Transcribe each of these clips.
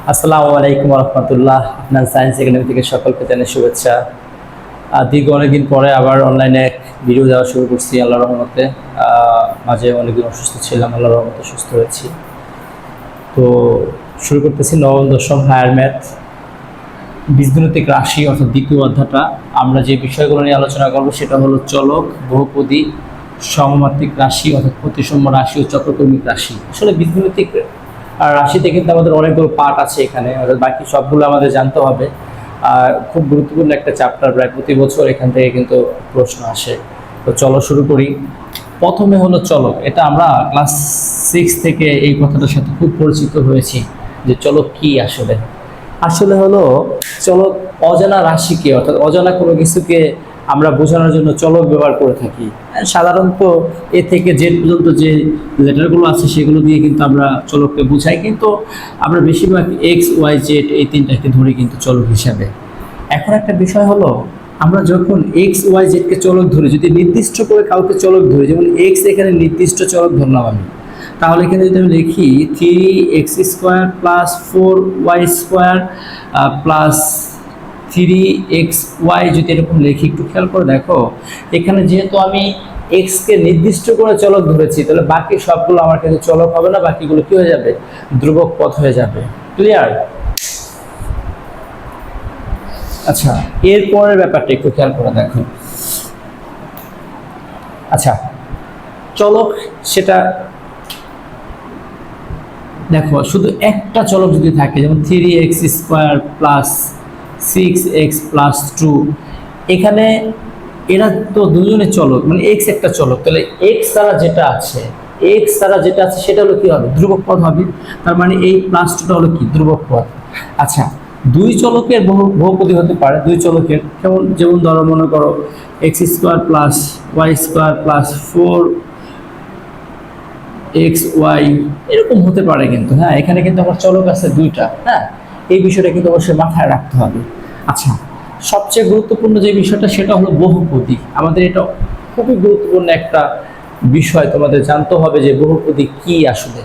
আসসালামু আলাইকুম রহমতুল্লাহ। আপনার সায়েন্স একাডেমি থেকে সকলকে জানাই শুভেচ্ছা। দীর্ঘ অনেকদিন পরে আবার অনলাইনে ভিডিও দেওয়া শুরু করছি আল্লাহর রহমতে। মাঝে অনেকদিন অসুস্থ ছিলাম, আল্লাহর রহমতে সুস্থ হয়েছি। তো শুরু করতেছি নবম দশম হায়ার ম্যাথ বীজগণিতিক রাশি অর্থাৎ দ্বিতীয় অধ্যায়টা। আমরা যে বিষয়গুলো নিয়ে আলোচনা করবো সেটা হলো চলক, বহুপদী, সমমাত্রিক রাশি অর্থাৎ প্রতিসম রাশি ও চক্রকর্মিক রাশি। আসলে বীজগণিতিক আর রাশিতে কিন্তু আমাদের অনেকগুলো পার্ট আছে এখানে, অর্থাৎ বাকি সবগুলো আমাদের জানতে হবে। আর খুব গুরুত্বপূর্ণ একটা চ্যাপ্টার, প্রায় প্রতি বছর এখান থেকে কিন্তু প্রশ্ন আসে। তো চলো শুরু করি। প্রথমে হলো চলক। এটা আমরা ক্লাস 6 থেকে এই কথাটার সাথে খুব পরিচিত হয়েছি যে চলক কি আসলে। আসলে হলো চলক অজানা রাশিকে অর্থাৎ অজানা কোনো কিছুকে আমরা বোঝানোর জন্য চলক ব্যবহার করে থাকি। সাধারণত এ থেকে জেড পর্যন্ত যে লেটারগুলো আছে সেগুলো দিয়ে কিন্তু আমরা চলককে বোঝাই, কিন্তু আমরা বেশিরভাগ এক্স ওয়াই জেড এই তিনটাকে ধরি কিন্তু চলক হিসাবে। এখন একটা বিষয় হলো, আমরা যখন এক্স ওয়াই জেডকে চলক ধরি, যদি নির্দিষ্ট করে কাউকে চলক ধরি, যেমন এক্স এখানে নির্দিষ্ট চলক ধরলাম আমি, তাহলে এখানে যদি আমি লিখি 3x² + 4y² প্লাস 3xy, যদি এরকম লিখি, একটু খেয়াল করে দেখো এখানে যেহেতু আমি এক্সকে নির্দিষ্ট করে চলক ধরেছি, তাহলে বাকি সবগুলো আমার কিন্তু চলক হবে না, বাকিগুলো কি হয়ে যাবে, ধ্রুবক পদ হয়ে যাবে। ক্লিয়ার? আচ্ছা, এরপরের ব্যাপারটা একটু খেয়াল করে দেখো। আচ্ছা, চলক সেটা দেখো, শুধু একটা চলক যদি থাকে, যেমন 3x² + 6x + 2, এখানে এরা তো দুজনে চলক, মানে এক্স একটা চলক, তাহলে এক্স ছাড়া যেটা আছে সেটা হলো কি হবে, ধ্রুবক পদ হবে। তার মানে এই +2টা হলো কি, ধ্রুবক পদ। আচ্ছা, দুই চলকের বহুপদী হতে পারে, দুই চলকের, যেমন ধরো মনে করো x² + y² + 4xy, এরকম হতে পারে কিন্তু। হ্যাঁ, এখানে কিন্তু আমার চলক আছে দুইটা। হ্যাঁ, এই বিষয়টা কিন্তু অবশ্যই মাথায় রাখতে হবে। আচ্ছা, সবচেয়ে গুরুত্বপূর্ণ যে বিষয়টা সেটা হলো বহুপদী। আমাদের এটা খুবই গুরুত্বপূর্ণ একটা বিষয়, তোমাদের জানতে হবে যে বহুপদী কি আসলে।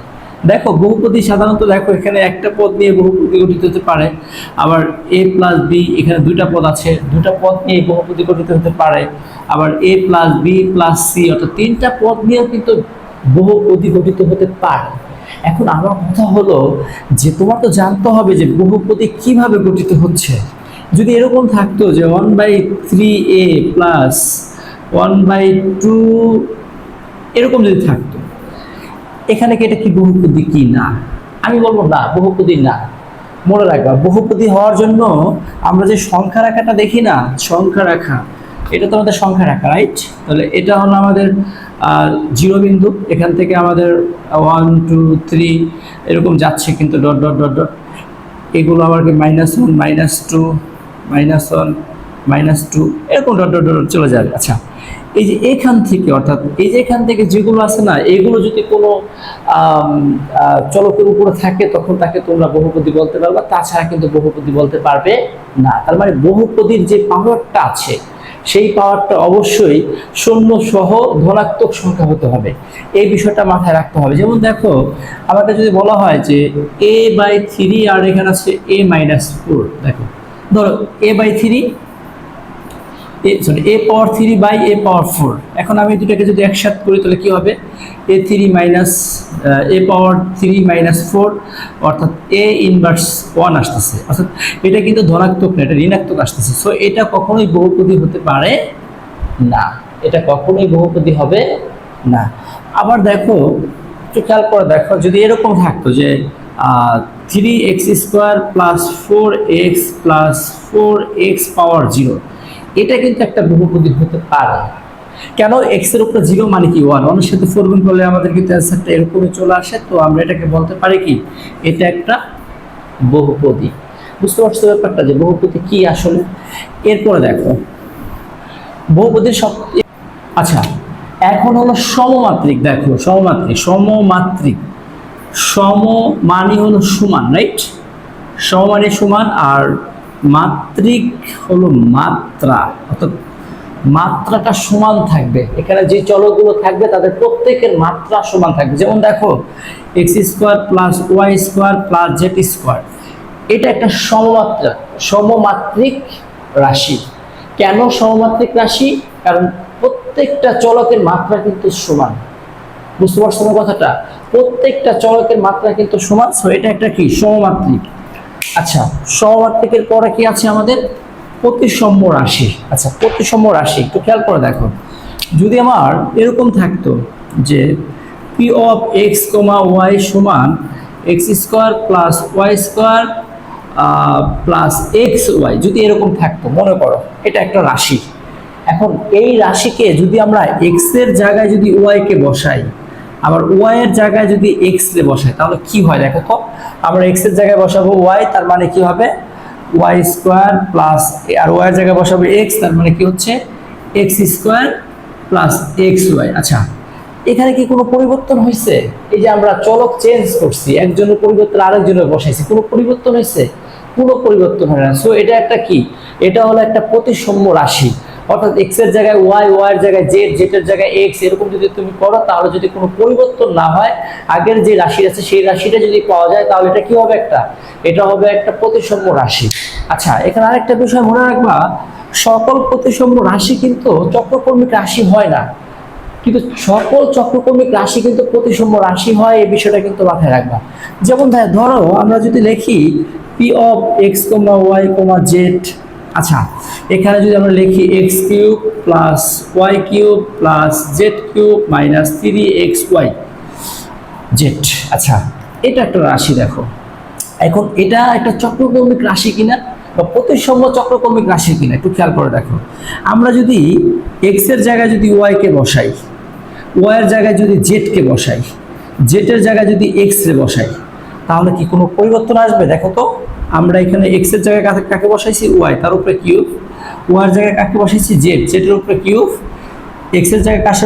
দেখো, বহুপদী সাধারণত দেখো এখানে একটা পদ নিয়ে বহুপদী গঠিত হতে পারে, আবার a + b, এখানে দুইটা পদ আছে, দুইটা পদ নিয়ে বহুপদী গঠিত হতে পারে, আবার a + b + c অর্থাৎ তিনটা পদ নিয়েও কিন্তু বহুপদী গঠিত হতে পারে। এখন আমার কথা হলো যে তোমার তো জানতে হবে যে বহুপদী কিভাবে গঠিত হচ্ছে। যদি এরকম থাকতো যে 1/3a + 1/2 এরকম যদি থাকতো, এখানে কি এটা কি বহুপদী কি না? আমি বলবো না, বহুপদী না। মনে রাখবা, বহুপদী হওয়ার জন্য আমরা যে সংখ্যা রেখাটা দেখি না, সংখ্যা রেখা, এটা তো আমাদের সংখ্যা রেখা, রাইট? তাহলে এটা হলো আমাদের 0 বিন্দু, এখান থেকে আমাদের 1 2 3 এরকম যাচ্ছে কিন্তু ডট ডট ডট ডট, এগুলো আবার কি -1 -2 -1 -2 এরকম ডট ডট ডট চলে যাবে। আচ্ছা, এই যে এখান থেকে, অর্থাৎ এই যে এখান থেকে যেগুলো আছে না, এগুলো যদি কোনো চলকের উপরে থাকে, তখন তাকে তোমরা বহুপদী বলতে পারবে, তাছাড়া কিন্তু বহুপদী বলতে পারবে না। তার মানে বহুপদীর যে পাওয়ারটা আছে, সেই পাওয়ারটা অবশ্যই শূন্য সহ ধনাত্মক সংখ্যা হতে হবে। এই বিষয়টা মাথায় রাখতে হবে। যেমন দেখো, আমাদের যদি বলা হয় যে a/3 আর এখানে আছে a-4, দেখো ধরো a/3 a^3/a^4। এখন আমি দুটাকে যদি একসাথে করি তাহলে কি হবে, a^3 - 4 অর্থাৎ a−1 আসতেছে, অর্থাৎ এটা কিন্তু ধনাত্মক না, এটা ঋণাত্মক আসতেছে। সো এটা কখনোই বহুপদী হতে পারে না, এটা কখনোই বহুপদী হবে না। আবার দেখো, একটু খেয়াল করে দেখো, যদি এরকম থাকতো যে 3x² + 4x + 4x⁻0, এটা কিন্তু একটা বহুপদী হতে পারে। কেন? এক্স এর উপরে 0 মানে কি 1, 1 এর সাথে 4 গুণ করলে আমাদের কিন্তু অ্যান্সারটা এরকমই চলে আসে। তো আমরা এটাকে বলতে পারি কি, এটা একটা বহুপদী। বুঝতে পারছো ব্যাপারটা যে বহুপদী কি আসলে? এরপরে দেখো বহুপদীর সব। আচ্ছা, এখন হলো সমমাত্রিক। দেখো সমমাত্রিক সম মানে হলো সমান, রাইট? সম মানে সমান, আর মাত্রিক হলো মাত্রা, অর্থাৎ মাত্রাটা সমান থাকবে। এখানে যে চলকগুলো থাকবে তাদের প্রত্যেকের মাত্রা সমান থাকবে। যেমন দেখো x² + y² + z², এটা একটা সমমাত্রিক রাশি। কেন সমমাত্রিক রাশি? কারণ প্রত্যেকটা চলকের মাত্রা কিন্তু সমান। বুঝতে পারছো না কথাটা? প্রত্যেকটা চলকের মাত্রা কিন্তু সমান। সো এটা একটা কি সমমাত্রিক। আচ্ছা, সমমাত্রিকের পরে কি আছে আমাদের? প্রতিসম রাশি। আচ্ছা, প্রতিসম রাশি একটু খেয়াল করে দেখো। যদি আমার এরকম থাকতো যে P of x comma y সমান x square plus y square plus x y, যদি এরকম থাকতো, মনে করো এটা একটা রাশি। এখন এই রাশিকে যদি আমরা এক্স এর জায়গায় যদি ওয়াই কে বসাই, আবার ওয়াই এর জায়গায় যদি এক্স রে বসাই, তাহলে কি হয় দেখো তো। আমরা এক্স এর জায়গায় বসাবো ওয়াই, তার মানে কি হবে ওয়াই স্কোয়ার প্লাস, আর ওয়াই এর জায়গায় বসাবো এক্স, তার মানে কি হচ্ছে X square plus x Y. আচ্ছা, এখানে কি কোনো পরিবর্তন হয়েছে? এই যে আমরা চলক চেঞ্জ করছি, একজনের পরিবর্তন আরেকজনের বসাইছি, কোনো পরিবর্তন হয়েছে? কোনো পরিবর্তন হয় না। সো এটা একটা কি? এটা হলো একটা প্রতিসম রাশি। অর্থাৎ এক্স এর জায়গায় ওয়াই, ওয়াই এর জায়গায় জেড, জেড এর জায়গায় এক্স, এরকম যদি তুমি করো, তাহলে যদি কোনো পরিবর্তন না হয়, আগের যে রাশি আছে সেই রাশিটা যদি পাওয়া যায়, তাহলে এটা কি হবে? এটা হবে একটা প্রতিসম রাশি। আচ্ছা, এখানে আরেকটা বিষয় মনে রাখবা, সকল প্রতিসম রাশি কিন্তু চক্রক্রমিক রাশি হয় না, কিন্তু সকল চক্রক্রমিক রাশি কিন্তু প্রতিসম রাশি হয়, এই বিষয়টা কিন্তু মাথায় রাখবা। যেমন ধরো আমরা যদি লিখি P of x comma Y comma Z. আচ্ছা, এখানে যদি আমরা লিখি X cube plus Y cube plus Z cube minus 3xy Z. আচ্ছা, এটা একটা রাশি দেখো। এখন এটা একটা চক্রক্রমিক রাশি কিনা বা প্রতিসম চক্রক্রমিক রাশি কিনা একটু খেয়াল করে দেখো। আমরা যদি এক্স এর জায়গায় যদি ওয়াই কে বসাই, ওয়াই এর জায়গায় যদি জেড কে বসাই, জেড এর জায়গায় যদি এক্স রে বসাই, তাহলে কি কোনো পরিবর্তন আসবে? দেখো তো, আমরা এখানে এক্স এর জায়গায় কাকে বসাইছি? ওয়াই, তার উপরে কিউব। ওয়াই এর জায়গায় কাকে বসাইছি? জেড, জেড এর উপরে কিউব। এক্স এর জায়গায় কাছে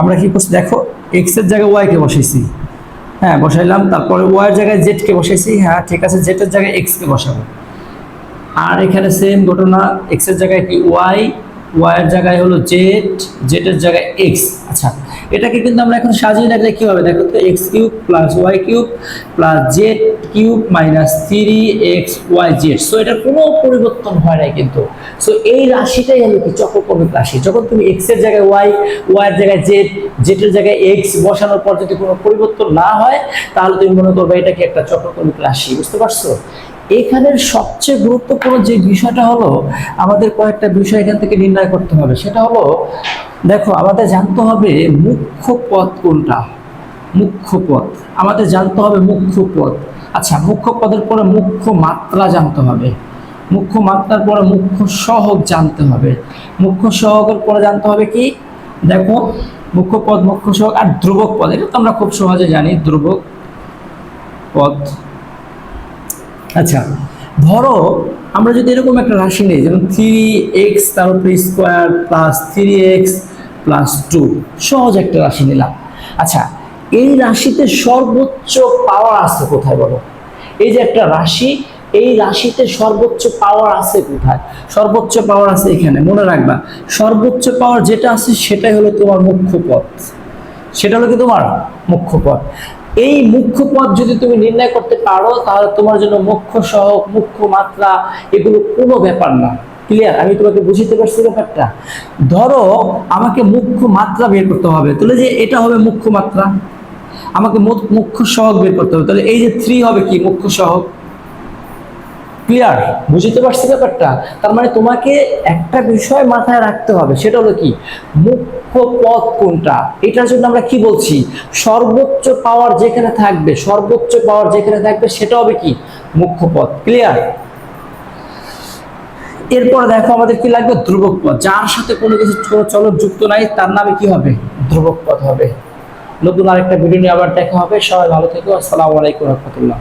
আমরা কি করছি দেখো, এক্স এর জায়গায় ওয়াই কে বসাইছি, হ্যাঁ বসাইলাম। তারপরে ওয়াই এর জায়গায় জেড কে বসাইছি, হ্যাঁ ঠিক আছে, জেড এর জায়গায় এক্স কে বসাবো। আর এখানে সেম ঘটনা, এক্স এর জায়গায় কি ওয়াই, ওয়াই এর জায়গায় হলো জেড, জেড এর জায়গায় এক্স। আচ্ছা, এটাকে কিন্তু আমরা এখন সাজিয়ে রাখলে কি হবে দেখো তো, X cube plus Y cube plus Z cube minus 3xy Z. So এটার কোনো পরিবর্তন হয় নাই কিন্তু। সো এই রাশিটাই হলো কি চক্রক্রমিক রাশি। যখন তুমি এক্স এর জায়গায় ওয়াই, ওয়াই এর জায়গায় জেড, জেড এর জায়গায় এক্স বসানোর পর যদি কোনো পরিবর্তন না হয়, তাহলে তুমি মনে করবে এটা কি একটা চক্রক্রমিক রাশি। বুঝতে পারছো? এখানের সবচেয়ে গুরুত্বপূর্ণ যে বিষয়টা হলো, আমাদের কয়েকটা বিষয় এখান থেকে নির্ণয় করতে হবে। সেটা হলো দেখো, আমাদের জানতে হবে মুখ্য পদ কোনটা। মুখ্য পদ আমাদের জানতে হবে, মুখ্য পদ। আচ্ছা, মুখ্য পদের পরে মুখ্য মাত্রা জানতে হবে, মুখ্য মাত্রার পরে মুখ্য সহগ জানতে হবে, মুখ্য সহগের পরে জানতে হবে কি দেখো, মুখ্য পদ, মুখ্য সহগ আর ধ্রুবক পদ। এটা তো আমরা খুব সহজে জানি, ধ্রুবক পদ। আচ্ছা, ধরো আমরা যদি এরকম একটা রাশি নেই, যেমন 3x তার উপরে স্কোয়ার প্লাস 3x প্লাস 2, সহজ একটা রাশি নিলাম। আচ্ছা, এই রাশিতে সর্বোচ্চ পাওয়ার আছে কোথায় বলো? এই যে একটা রাশি, এই রাশিতে সর্বোচ্চ পাওয়ার আছে কোথায়? সর্বোচ্চ পাওয়ার আছে এখানে। মনে রাখবা, সর্বোচ্চ পাওয়ার যেটা আছে সেটাই হলো তোমার মুখ্য পদ, সেটা হলো কি তোমার মুখ্য পদ। এই মুখ্য পদ যদি তুমি নির্ণয় করতে পারো, তাহলে তোমার জন্য মুখ্য সহগ, মুখ্য মাত্রা এগুলো কোনো ব্যাপার না। ক্লিয়ার? আমি তোমাকে বুঝিতে পারছি ব্যাপারটা? ধরো আমাকে মুখ্য মাত্রা বের করতে হবে, তাহলে যে এটা হবে মুখ্য মাত্রা, আমাকে মুখ্য সহগ বের করতে হবে, তাহলে এই যে 3 হবে কি মুখ্য সহগ। ক্লিয়ার? বুঝতে পারছি ব্যাপারটা? তার মানে তোমাকে একটা বিষয় মাথায় রাখতে হবে, সেটা হলো কি মুখ্য পদ কোনটা। এটার জন্য আমরা কি বলছি, সর্বোচ্চ পাওয়ার যেখানে থাকবে, সর্বোচ্চ পাওয়ার যেখানে থাকবে সেটা হবে কি মুখ্য পদ। ক্লিয়ার? এরপর দেখো আমাদের কি লাগবে, ধ্রুবক পদ। যার সাথে কোনো কিছু চলক যুক্ত নাই তার নামে কি হবে, ধ্রুবক পদ হবে। নতুন আরেকটা ভিডিও নিয়ে আবার দেখা হবে। সবাই ভালো থেকো। আসসালামু আলাইকুম ওয়া রাহমাতুল্লাহ।